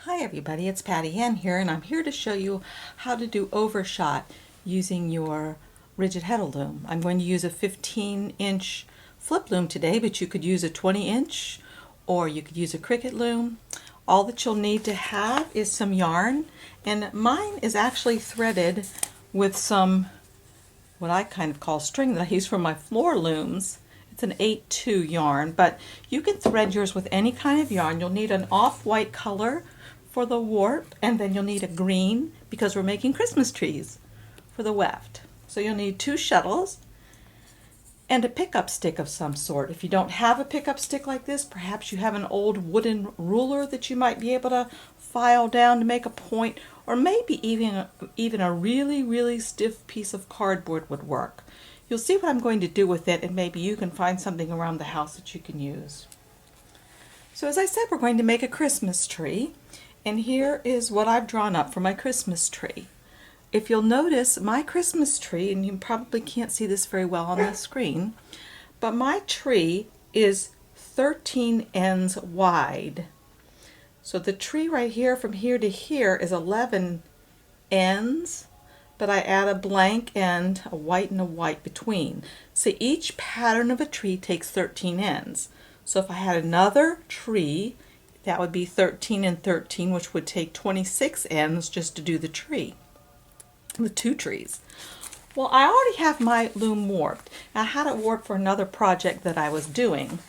Hi everybody, it's Patty Ann here, and I'm here to show you how to do overshot using your rigid Heddle loom. I'm going to use a 15-inch flip loom today, but you could use a 20-inch or you could use a Cricut loom. All that you'll need to have is some yarn, and mine is actually threaded with some what I kind of call string that I use for my floor looms. It's an 8-2 yarn, but you can thread yours with any kind of yarn. You'll need an off-white color for the warp, and then you'll need a green because we're making Christmas trees for the weft. So you'll need 2 shuttles and a pickup stick of some sort. If you don't have a pickup stick like this, perhaps you have an old wooden ruler that you might be able to file down to make a point, or maybe even a really stiff piece of cardboard would work. You'll see what I'm going to do with it, and maybe you can find something around the house that you can use. So as I said, we're going to make a Christmas tree, and here is what I've drawn up for my Christmas tree. If you'll notice, my Christmas tree, and you probably can't see this very well on the screen, but my tree is 13 ends wide. So the tree right here, from here to here, is 11 ends, but I add a blank end, a white and a white between. So each pattern of a tree takes 13 ends. So if I had another tree, that would be 13 and 13, which would take 26 ends just to do the tree, the 2 trees. Well, I already have my loom warped. I had it warped for another project that I was doing.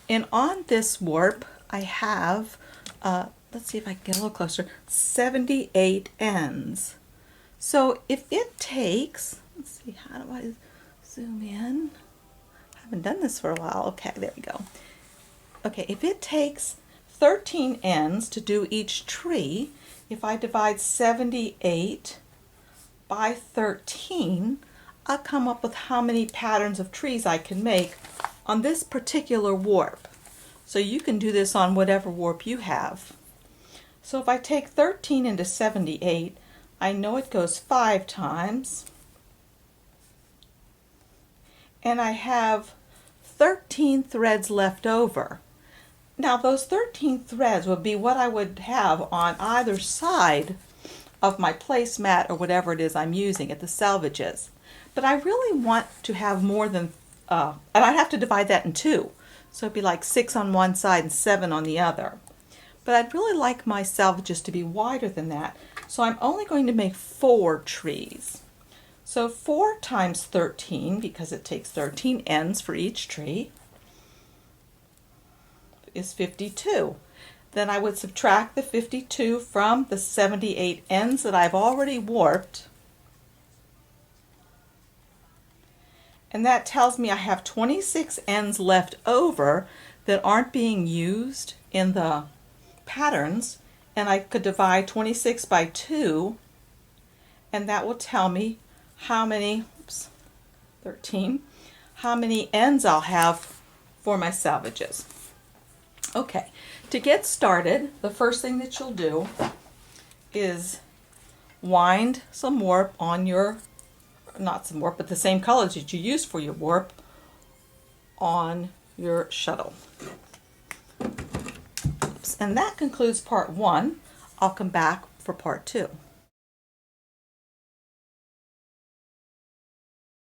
And on this warp, I have, let's see if I can get a little closer, 78 ends. So if it takes, let's see, how do I zoom in? I haven't done this for a while. Okay, there we go. Okay, if it takes 13 ends to do each tree, if I divide 78 by 13, I'll come up with how many patterns of trees I can make on this particular warp. So you can do this on whatever warp you have. So if I take 13 into 78, I know it goes 5 times, and I have 13 threads left over. Now those 13 threads would be what I would have on either side of my placemat or whatever it is I'm using at the salvages. But I really want to have more than, and I'd have to divide that in 2. So it'd be like 6 on one side and 7 on the other. But I'd really like my salvages to be wider than that. So I'm only going to make 4 trees. So 4 times 13, because it takes 13 ends for each tree, is 52. Then I would subtract the 52 from the 78 ends that I've already warped, and that tells me I have 26 ends left over that aren't being used in the patterns, and I could divide 26 by 2, and that will tell me how many, 13, how many ends I'll have for my salvages. Okay, to get started, the first thing that you'll do is wind some warp on your, not some warp, but the same colors that you use for your warp on your shuttle. Oops. And that concludes part 1. I'll come back for part 2.